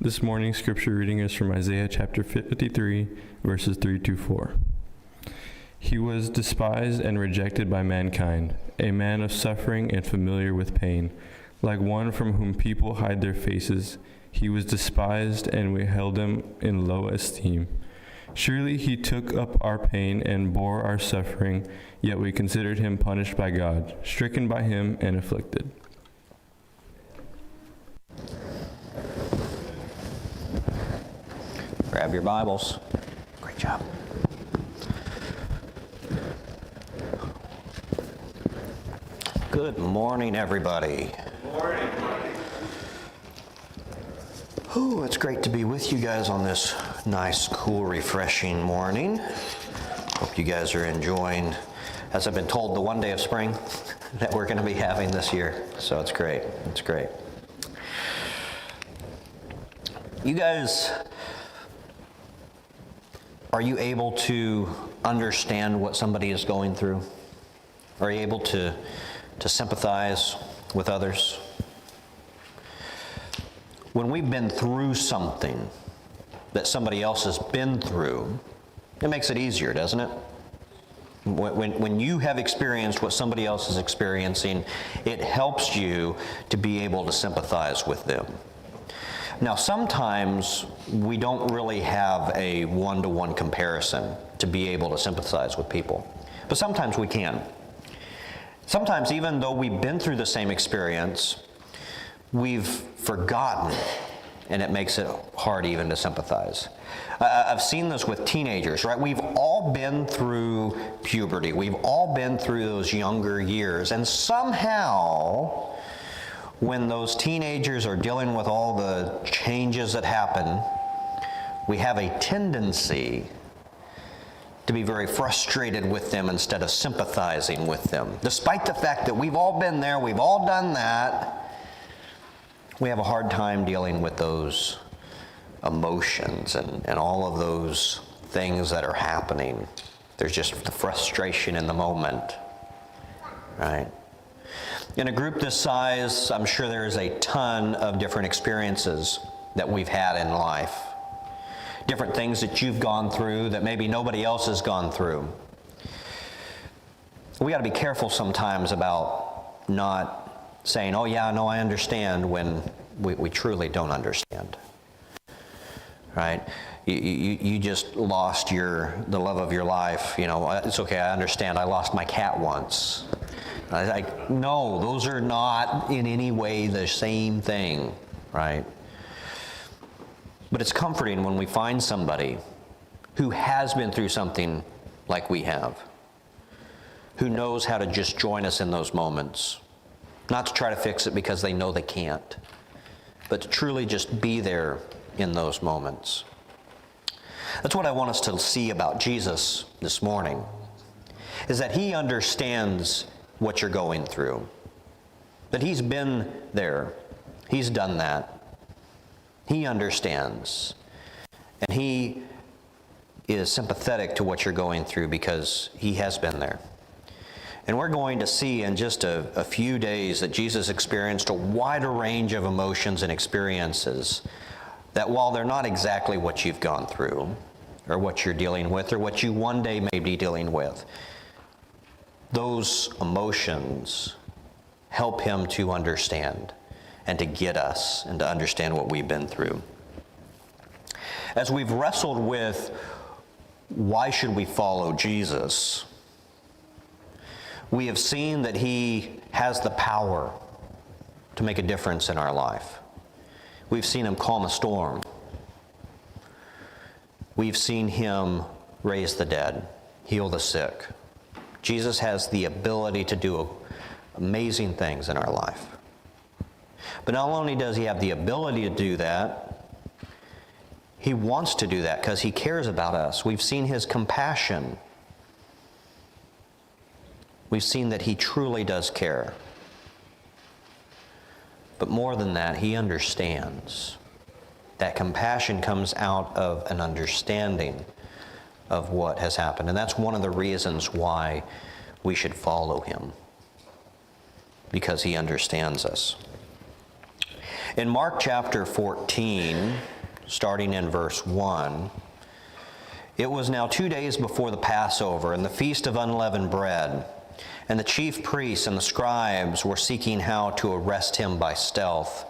This morning's scripture reading is from Isaiah chapter 53, verses 3-4. He was despised and rejected by mankind, a man of suffering and familiar with pain. Like one from whom people hide their faces, he was despised, and we held him in low esteem. Surely he took up our pain and bore our suffering, yet we considered him punished by God, stricken by him and afflicted. Grab your Bibles. Great job. Good morning, everybody. Good morning. Ooh, it's great to be with you guys on this nice, cool, refreshing morning. Hope you guys are enjoying, as I've been told, the one day of spring that we're going to be having this year. So it's great. It's great. You guys, are you able to understand what somebody is going through? Are you able to sympathize with others? When we've been through something that somebody else has been through, it makes it easier, doesn't it? When you have experienced what somebody else is experiencing, it helps you to be able to sympathize with them. Now, sometimes we don't really have a one-to-one comparison to be able to sympathize with people, but sometimes we can. Sometimes, even though we've been through the same experience, we've forgotten, and it makes it hard even to sympathize. I've seen this with teenagers, right? We've all been through puberty. We've all been through those younger years, and somehow, when those teenagers are dealing with all the changes that happen, we have a tendency to be very frustrated with them instead of sympathizing with them. Despite the fact that we've all been there, we've all done that, we have a hard time dealing with those emotions and all of those things that are happening. There's just the frustration in the moment, right? In a group this size, I'm sure there's a ton of different experiences that we've had in life. Different things that you've gone through that maybe nobody else has gone through. We got to be careful sometimes about not saying, oh yeah, no, I understand, when we truly don't understand. Right? You just lost the love of your life. You know, it's okay, I understand. I lost my cat once. No, those are not in any way the same thing, right? But it's comforting when we find somebody who has been through something like we have, who knows how to just join us in those moments, not to try to fix it because they know they can't, but to truly just be there in those moments. That's what I want us to see about Jesus this morning, is that he understands what you're going through. That he's been there. He's done that. He understands. And he is sympathetic to what you're going through because he has been there. And we're going to see in just a few days that Jesus experienced a wider range of emotions and experiences that, while they're not exactly what you've gone through or what you're dealing with or what you one day may be dealing with, those emotions help him to understand and to get us and to understand what we've been through. As we've wrestled with why should we follow Jesus, we have seen that he has the power to make a difference in our life. We've seen him calm a storm. We've seen him raise the dead, heal the sick. Jesus has the ability to do amazing things in our life. But not only does he have the ability to do that, he wants to do that because he cares about us. We've seen his compassion. We've seen that he truly does care. But more than that, he understands. That compassion comes out of an understanding of what has happened. And that's one of the reasons why we should follow him, because he understands us. In Mark chapter 14, starting in verse 1. It was now 2 days before the Passover and the feast of unleavened bread, and the chief priests and the scribes were seeking how to arrest him by stealth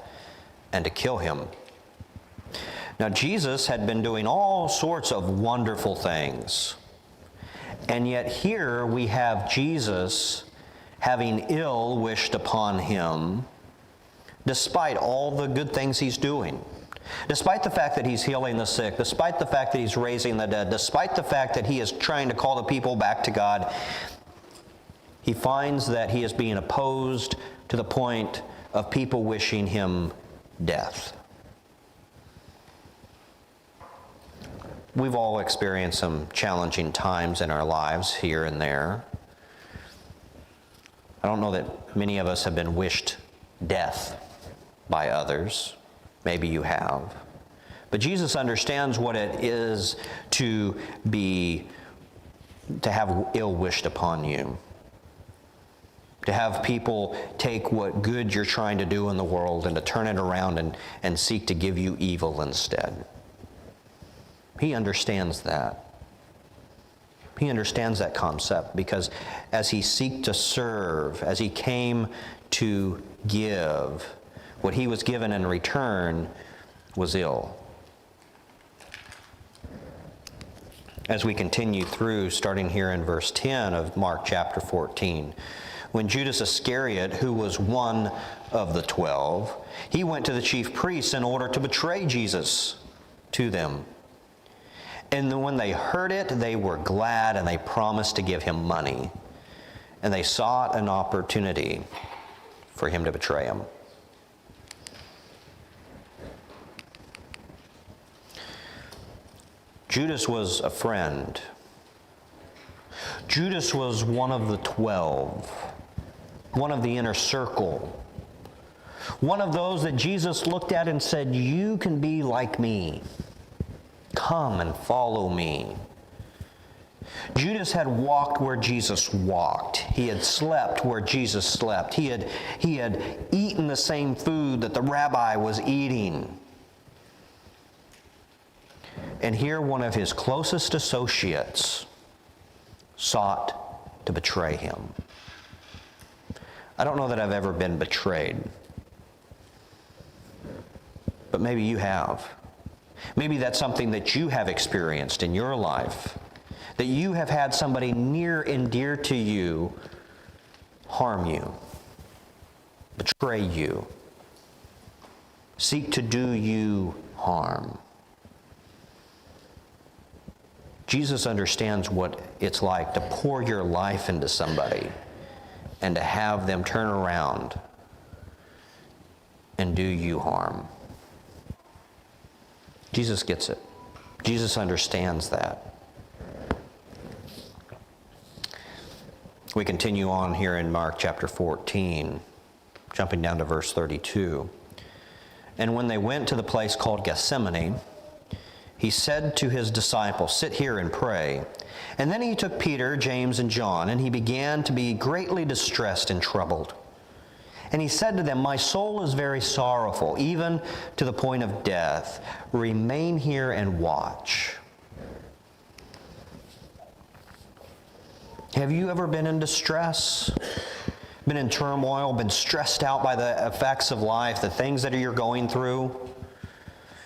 and to kill him. Now Jesus had been doing all sorts of wonderful things, and yet here we have Jesus having ill wished upon him, despite all the good things he's doing. Despite the fact that he's healing the sick, despite the fact that he's raising the dead, despite the fact that he is trying to call the people back to God, he finds that he is being opposed to the point of people wishing him death. We've all experienced some challenging times in our lives here and there. I don't know that many of us have been wished death by others. Maybe you have. But Jesus understands what it is to have ill wished upon you. To have people take what good you're trying to do in the world and to turn it around and seek to give you evil instead. He understands that. He understands that concept because as he seeked to serve, as he came to give, what he was given in return was ill. As we continue through, starting here in verse 10 of Mark chapter 14, when Judas Iscariot, who was one of the 12, he went to the chief priests in order to betray Jesus to them. And when they heard it, they were glad and they promised to give him money. And they sought an opportunity for him to betray him. Judas was a friend. Judas was one of the 12, one of the inner circle, one of those that Jesus looked at and said, "You can be like me. Come and follow me." Judas had walked where Jesus walked. He had slept where Jesus slept. He had eaten the same food that the rabbi was eating. And here one of his closest associates sought to betray him. I don't know that I've ever been betrayed, but maybe you have. Maybe that's something that you have experienced in your life, that you have had somebody near and dear to you harm you, betray you, seek to do you harm. Jesus understands what it's like to pour your life into somebody and to have them turn around and do you harm. Jesus gets it. Jesus understands that. We continue on here in Mark chapter 14, jumping down to verse 32. And when they went to the place called Gethsemane, he said to his disciples, "Sit here and pray." And then he took Peter, James, and John, and he began to be greatly distressed and troubled. And he said to them, "My soul is very sorrowful, even to the point of death. Remain here and watch." Have you ever been in distress? Been in turmoil? Been stressed out by the effects of life, the things that you're going through?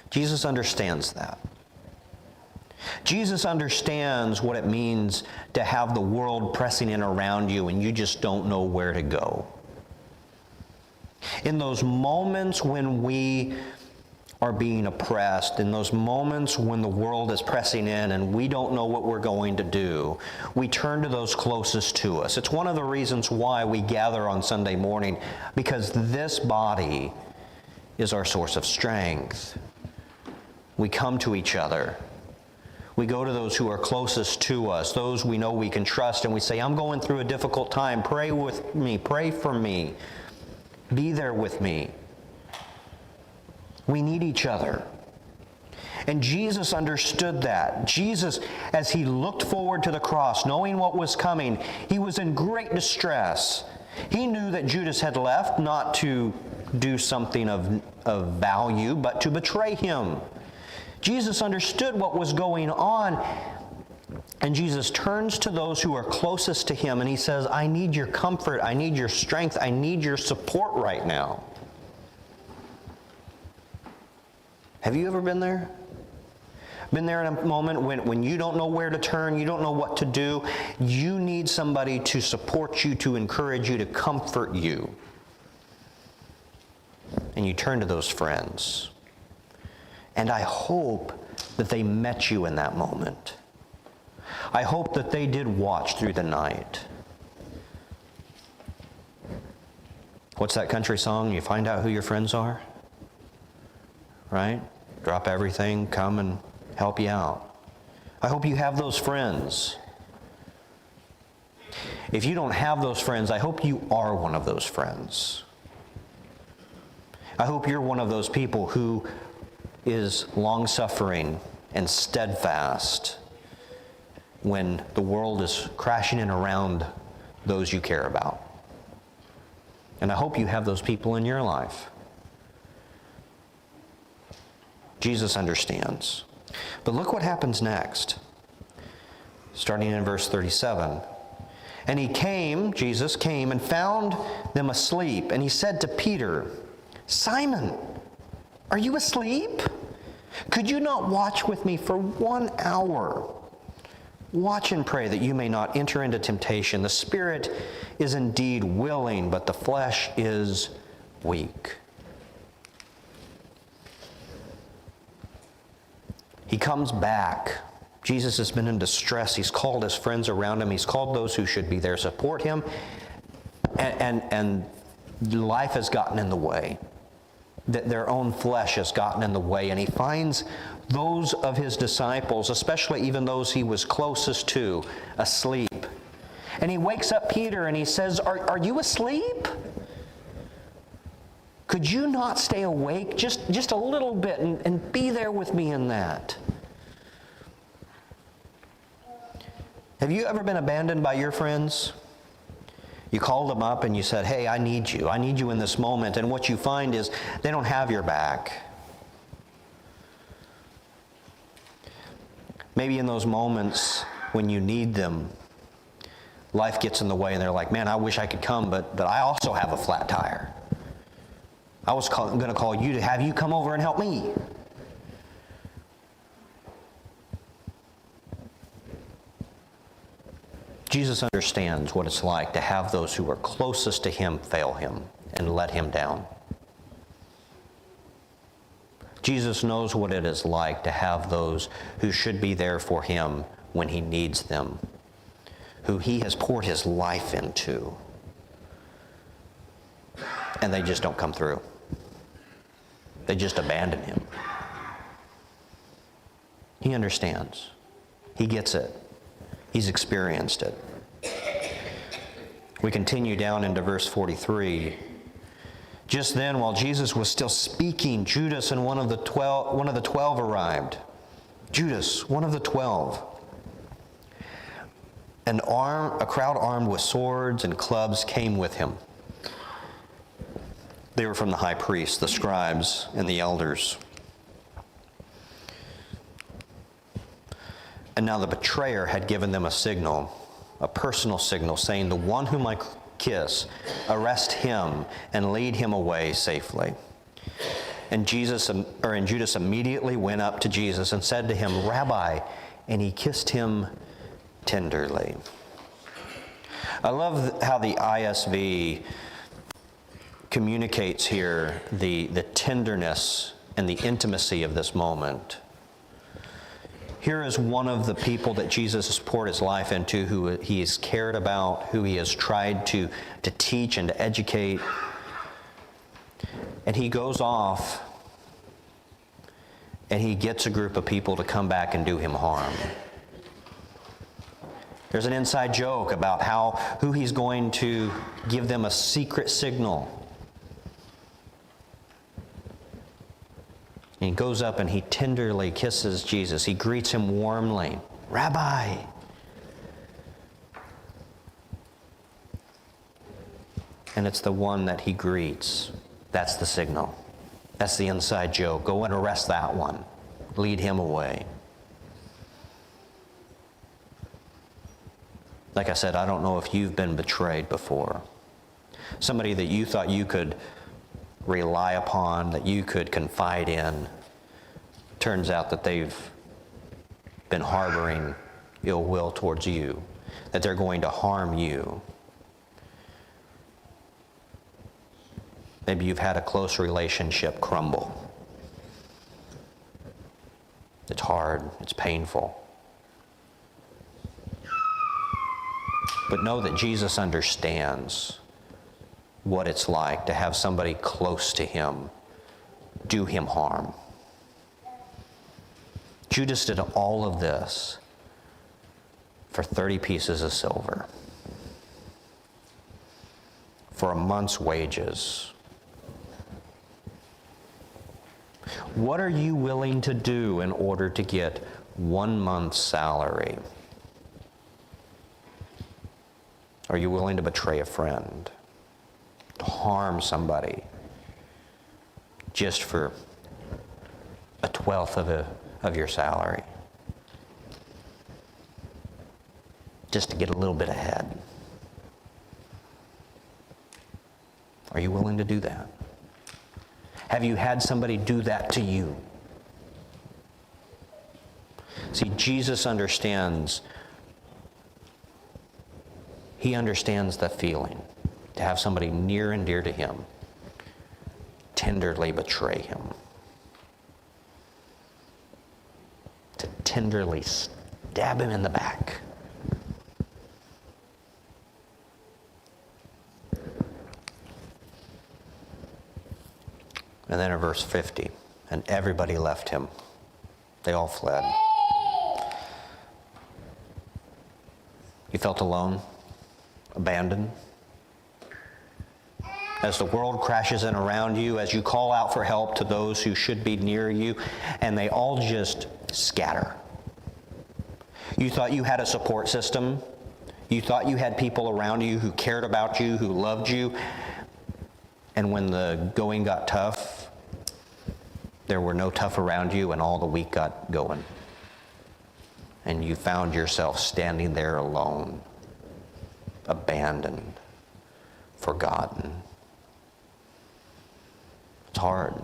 Jesus understands that. Jesus understands what it means to have the world pressing in around you and you just don't know where to go. In those moments when we are being oppressed, in those moments when the world is pressing in and we don't know what we're going to do, we turn to those closest to us. It's one of the reasons why we gather on Sunday morning, because this body is our source of strength. We come to each other. We go to those who are closest to us, those we know we can trust, and we say, "I'm going through a difficult time. Pray with me. Pray for me. Be there with me." We need each other. And Jesus understood that. Jesus, as he looked forward to the cross, knowing what was coming, he was in great distress. He knew that Judas had left not to do something of value, but to betray him. Jesus understood what was going on. And Jesus turns to those who are closest to him and he says, I need your comfort, I need your strength, I need your support right now. Have you ever been there? Been there in a moment when you don't know where to turn, you don't know what to do, you need somebody to support you, to encourage you, to comfort you. And you turn to those friends. And I hope that they met you in that moment. I hope that they did watch through the night. What's that country song? You find out who your friends are? Right? Drop everything, come and help you out. I hope you have those friends. If you don't have those friends, I hope you are one of those friends. I hope you're one of those people who is long-suffering and steadfast when the world is crashing in around those you care about. And I hope you have those people in your life. Jesus understands. But look what happens next. Starting in verse 37. And he came, Jesus came, and found them asleep. And he said to Peter, Simon, are you asleep? Could you not watch with me for 1 hour? Watch and pray that you may not enter into temptation. The spirit is indeed willing, but the flesh is weak. He comes back. Jesus has been in distress. He's called his friends around him. He's called those who should be there to support him. And life has gotten in the way. Their own flesh has gotten in the way. And he finds those of his disciples, especially even those he was closest to, asleep. And he wakes up Peter and he says, Are you asleep? Could you not stay awake just a little bit and be there with me in that? Have you ever been abandoned by your friends? You called them up and you said, hey, I need you. I need you in this moment. And what you find is they don't have your back. Maybe in those moments when you need them, life gets in the way and they're like, man, I wish I could come, but I also have a flat tire. I was going to call you to have you come over and help me. Jesus understands what it's like to have those who are closest to him fail him and let him down. Jesus knows what it is like to have those who should be there for him when he needs them, who he has poured his life into, and they just don't come through. They just abandon him. He understands. He gets it. He's experienced it. We continue down into verse 43. Just then, while Jesus was still speaking, Judas and one of the 12 arrived. Judas, one of the 12. A crowd armed with swords and clubs came with him. They were from the high priests, the scribes, and the elders. And now the betrayer had given them a signal, a personal signal, saying, the one whom I kiss, arrest him and lead him away safely. And Judas immediately went up to Jesus and said to him, Rabbi, and he kissed him tenderly. I love how the ISV communicates here the tenderness and the intimacy of this moment. Here is one of the people that Jesus has poured his life into, who he has cared about, who he has tried to teach and to educate. And he goes off and he gets a group of people to come back and do him harm. There's an inside joke about who he's going to give them a secret signal. And he goes up and he tenderly kisses Jesus. He greets him warmly. Rabbi. And it's the one that he greets. That's the signal. That's the inside joke. Go and arrest that one. lead him away. Like I said, I don't know if you've been betrayed before. Somebody that you thought you could rely upon, that you could confide in, turns out that they've been harboring ill will towards you, that they're going to harm you. Maybe you've had a close relationship crumble. It's hard, it's painful. But know that Jesus understands what it's like to have somebody close to him do him harm. Judas did all of this for 30 pieces of silver, for a month's wages. What are you willing to do in order to get 1 month's salary? Are you willing to betray a friend, to harm somebody just for a 1/12 of your salary? Just to get a little bit ahead. Are you willing to do that? Have you had somebody do that to you? See, Jesus understands. He understands the feeling to have somebody near and dear to him tenderly betray him. To tenderly stab him in the back. And then in verse 50, and everybody left him. They all fled. You felt alone, abandoned. As the world crashes in around you, as you call out for help to those who should be near you, and they all just scatter. You thought you had a support system. You thought you had people around you who cared about you, who loved you. And when the going got tough, there were no tough around you, and all the weak got going. And you found yourself standing there alone, abandoned, forgotten. It's hard.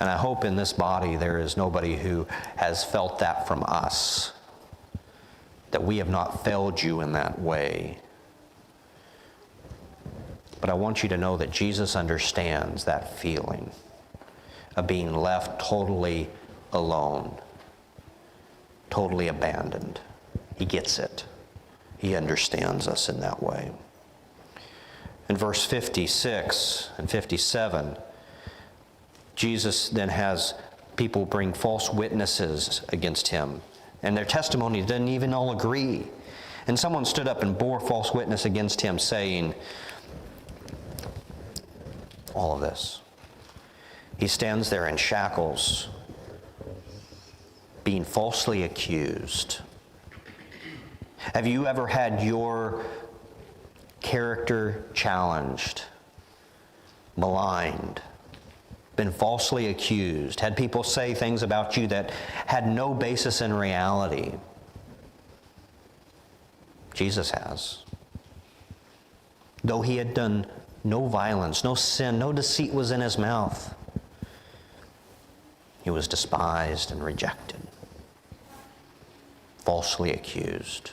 And I hope in this body there is nobody who has felt that from us, that we have not failed you in that way. But I want you to know that Jesus understands that feeling of being left totally alone, totally abandoned. He gets it. He understands us in that way. In verse 56 and 57, Jesus then has people bring false witnesses against him, and their testimony didn't even all agree. And someone stood up and bore false witness against him, saying all of this. He stands there in shackles, being falsely accused. Have you ever had your character challenged, maligned, been falsely accused, had people say things about you that had no basis in reality? Jesus has. Though he had done no violence, no sin, no deceit was in his mouth, he was despised and rejected, falsely accused.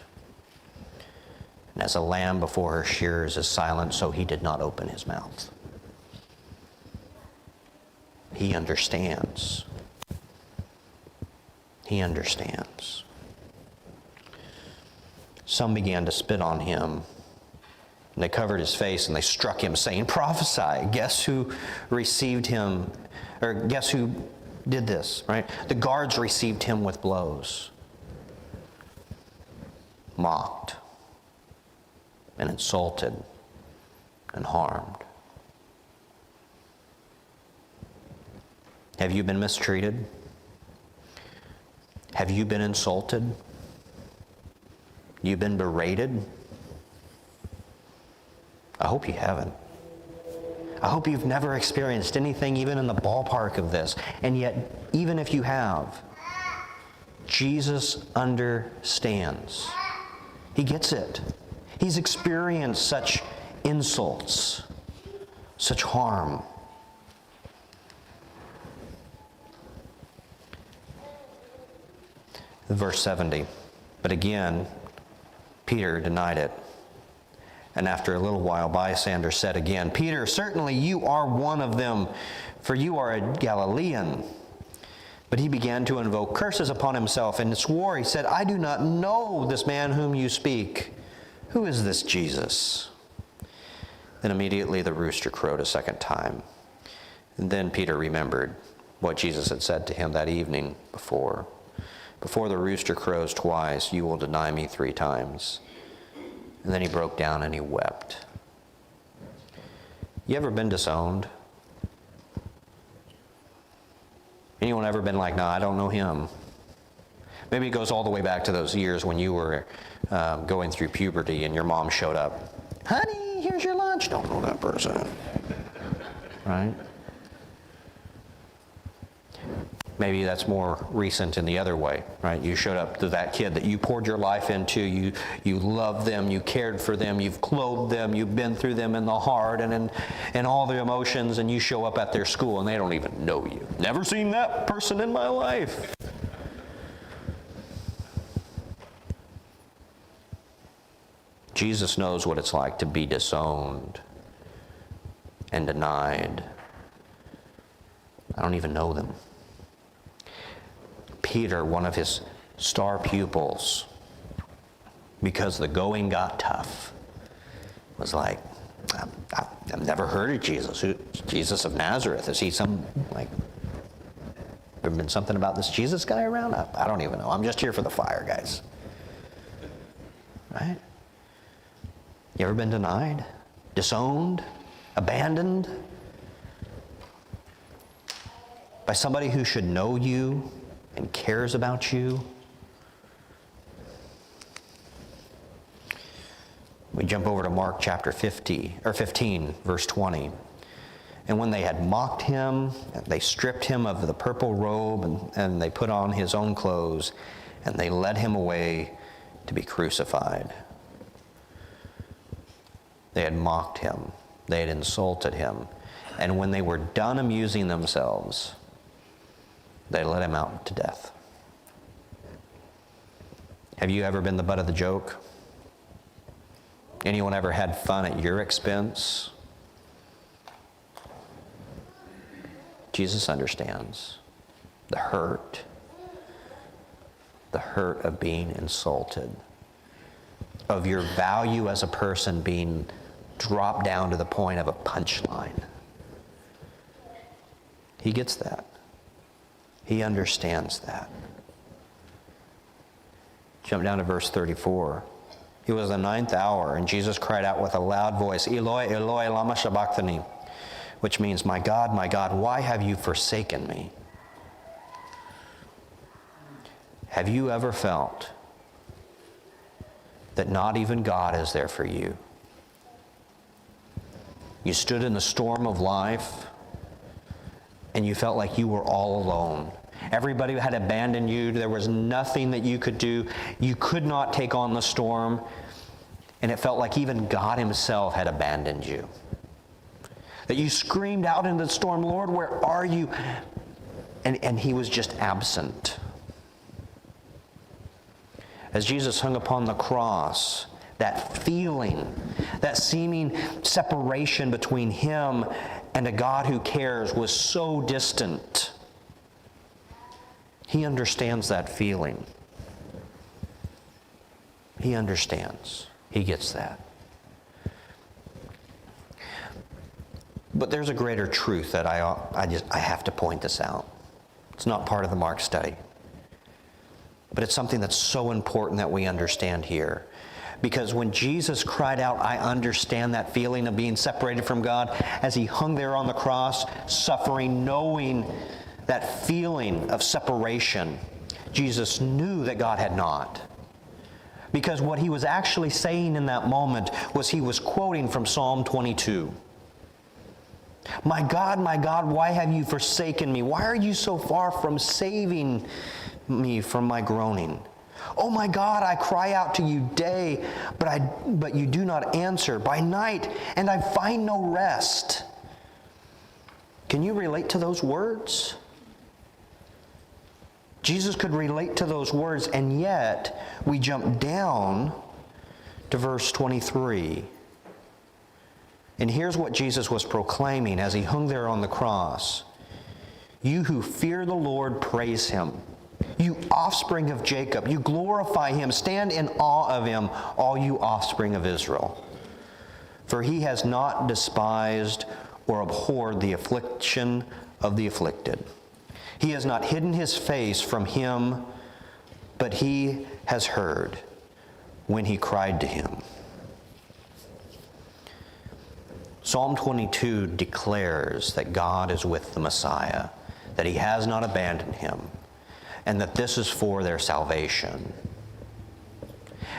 And as a lamb before her shearers is silent, so he did not open his mouth. He understands. He understands. Some began to spit on him, and they covered his face, and they struck him, saying, "Prophesy." Guess who received him, or guess who did this, right? The guards received him with blows, mocked, and insulted, and harmed. Have you been mistreated? Have you been insulted? You've been berated? I hope you haven't. I hope you've never experienced anything even in the ballpark of this. And yet, even if you have, Jesus understands. He gets it. He's experienced such insults, such harm. Verse 70, but again, Peter denied it. And after a little while, bystanders said again, Peter, certainly you are one of them, for you are a Galilean. But he began to invoke curses upon himself and swore, he said, I do not know this man whom you speak. Who is this Jesus? Then immediately the rooster crowed a second time. And then Peter remembered what Jesus had said to him that evening before. Before the rooster crows twice, you will deny me 3 times. And then he broke down and he wept. You ever been disowned? Anyone ever been like, no, I don't know him? Maybe it goes all the way back to those years when you were going through puberty and your mom showed up. Honey, here's your lunch. Don't know that person. Right? Maybe that's more recent in the other way, right? You showed up to that kid that you poured your life into. You loved them. You cared for them. You've clothed them. You've been through them in the heart and in all the emotions, and you show up at their school and they don't even know you. Never seen that person in my life. Jesus knows what it's like to be disowned and denied. I don't even know them. Peter, one of his star pupils, because the going got tough, was like, I've never heard of Jesus. Jesus of Nazareth. Is he some, like, there been something about this Jesus guy around? I don't even know. I'm just here for the fire, guys. Right? You ever been denied, disowned, abandoned by somebody who should know you and cares about you? We jump over to Mark chapter 15, verse 20. And when they had mocked him, they stripped him of the purple robe, and they put on his own clothes, and they led him away to be crucified. They had mocked him. They had insulted him. And when they were done amusing themselves, they let him out to death. Have you ever been the butt of the joke? Anyone ever had fun at your expense? Jesus understands the hurt of being insulted, of your value as a person being dropped down to the point of a punchline. He gets that. He understands that. Jump down to verse 34. It was the 9th hour, and Jesus cried out with a loud voice, Eloi, Eloi, lama sabachthani, which means, my God, why have you forsaken me? Have you ever felt that not even God is there for you? You stood in the storm of life, and you felt like you were all alone. Everybody had abandoned you. There was nothing that you could do. You could not take on the storm. And it felt like even God himself had abandoned you. That you screamed out into the storm, Lord, where are you? And he was just absent. As Jesus hung upon the cross, that feeling, that seeming separation between him and a God who cares was so distant. He understands that feeling. He understands. He gets that. But there's a greater truth that I have to point this out. It's not part of the Mark study. But it's something that's so important that we understand here. Because when Jesus cried out, I understand that feeling of being separated from God, as he hung there on the cross, suffering, knowing that feeling of separation, Jesus knew that God had not. Because what he was actually saying in that moment was he was quoting from Psalm 22. My God, why have you forsaken me? Why are you so far from saving me from my groaning? Oh my God, I cry out to you day, but you do not answer. By night, and I find no rest. Can you relate to those words? Jesus could relate to those words, and yet we jump down to verse 23. And here's what Jesus was proclaiming as he hung there on the cross. You who fear the Lord, praise him. You offspring of Jacob, you glorify him. Stand in awe of him, all you offspring of Israel. For he has not despised or abhorred the affliction of the afflicted. He has not hidden his face from him, but he has heard when he cried to him. Psalm 22 declares that God is with the Messiah, that he has not abandoned him, and that this is for their salvation.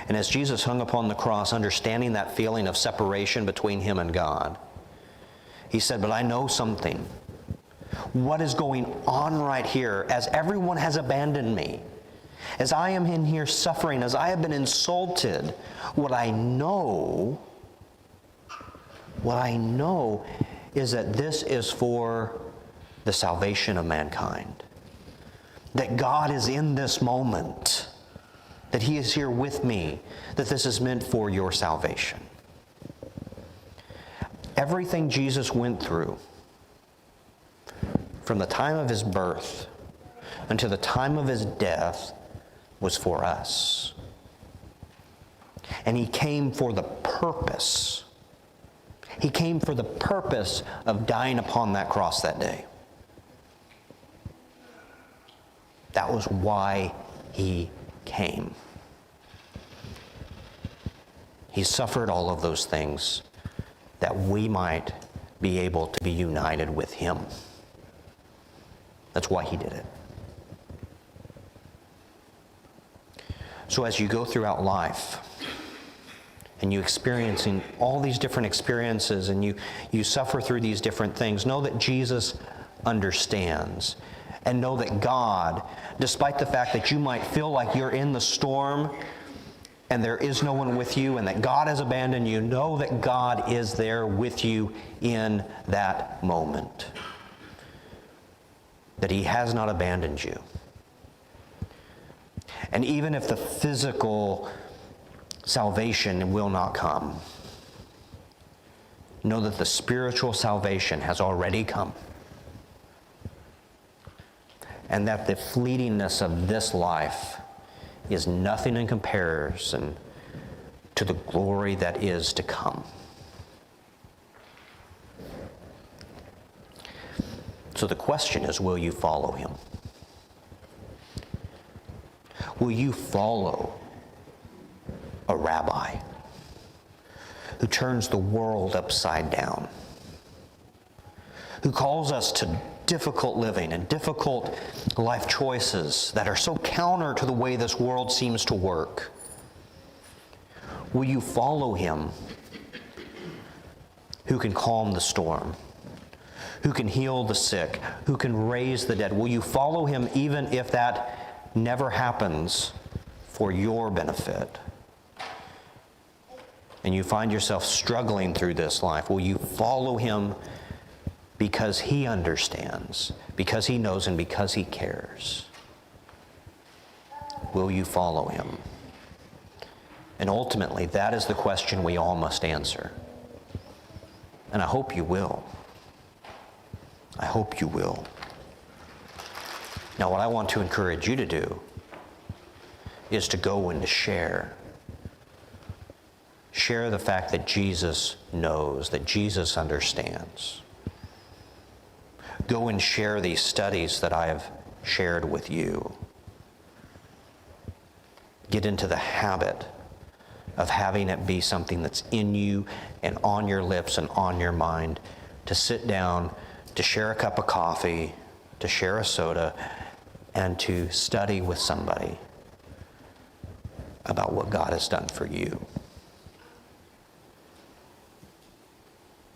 And as Jesus hung upon the cross, understanding that feeling of separation between him and God, he said, but I know something. What is going on right here as everyone has abandoned me? As I am in here suffering, as I have been insulted, what I know is that this is for the salvation of mankind. That God is in this moment, that he is here with me, that this is meant for your salvation. Everything Jesus went through, from the time of his birth until the time of his death, was for us. And he came for the purpose. He came for the purpose of dying upon that cross that day. That was why he came. He suffered all of those things that we might be able to be united with him. That's why he did it. So as you go throughout life, and you experiencing all these different experiences, and you suffer through these different things, know that Jesus understands. And know that God, despite the fact that you might feel like you're in the storm and there is no one with you and that God has abandoned you, know that God is there with you in that moment. That he has not abandoned you. And even if the physical salvation will not come, know that the spiritual salvation has already come. And that the fleetingness of this life is nothing in comparison to the glory that is to come. So the question is, will you follow him? Will you follow a rabbi who turns the world upside down, who calls us to difficult living and difficult life choices that are so counter to the way this world seems to work? Will you follow him who can calm the storm, who can heal the sick, who can raise the dead? Will you follow him even if that never happens for your benefit? And you find yourself struggling through this life. Will you follow him because he understands, because he knows, and because he cares? Will you follow him? And ultimately, that is the question we all must answer. And I hope you will. I hope you will. Now, what I want to encourage you to do is to go and to share. Share the fact that Jesus knows, that Jesus understands. Go and share these studies that I have shared with you. Get into the habit of having it be something that's in you and on your lips and on your mind, to sit down, to share a cup of coffee, to share a soda, and to study with somebody about what God has done for you.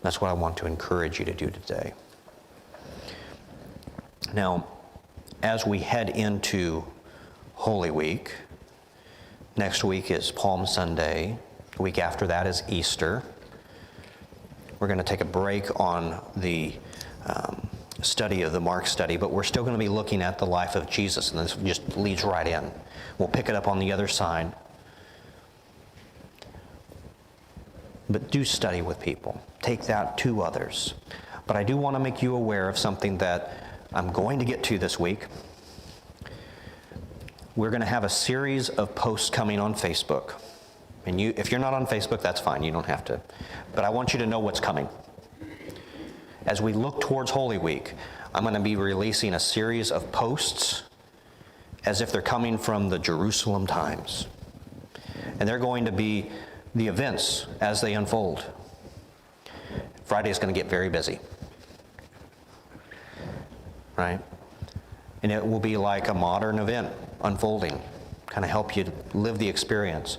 That's what I want to encourage you to do today. Now, as we head into Holy Week, next week is Palm Sunday. The week after that is Easter. We're going to take a break on the study of the Mark study, but we're still going to be looking at the life of Jesus, and this just leads right in. We'll pick it up on the other side. But do study with people. Take that to others. But I do want to make you aware of something that I'm going to get to this week. We're going to have a series of posts coming on Facebook. And if you're not on Facebook, that's fine. You don't have to. But I want you to know what's coming. As we look towards Holy Week, I'm going to be releasing a series of posts as if they're coming from the Jerusalem Times. And they're going to be the events as they unfold. Friday is going to get very busy. Right? And it will be like a modern event unfolding, kind of help you live the experience.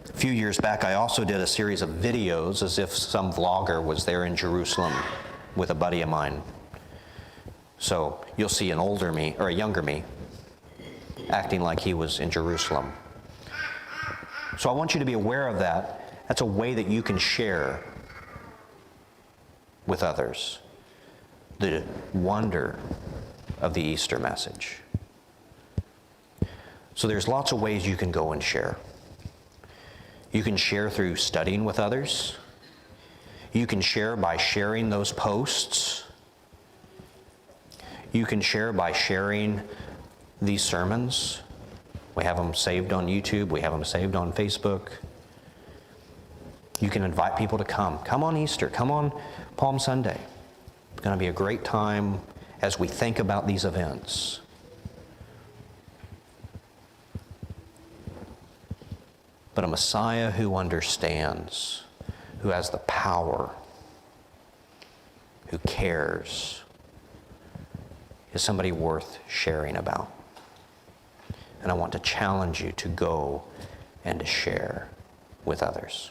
A few years back, I also did a series of videos as if some vlogger was there in Jerusalem with a buddy of mine. So you'll see an older me, or a younger me, acting like he was in Jerusalem. So I want you to be aware of that. That's a way that you can share with others the wonder of the Easter message. So there's lots of ways you can go and share. You can share through studying with others. You can share by sharing those posts. You can share by sharing these sermons. We have them saved on YouTube. We have them saved on Facebook. You can invite people to come. Come on Easter. Come on Palm Sunday. It's going to be a great time as we think about these events. But a Messiah who understands, who has the power, who cares, is somebody worth sharing about. And I want to challenge you to go and to share with others.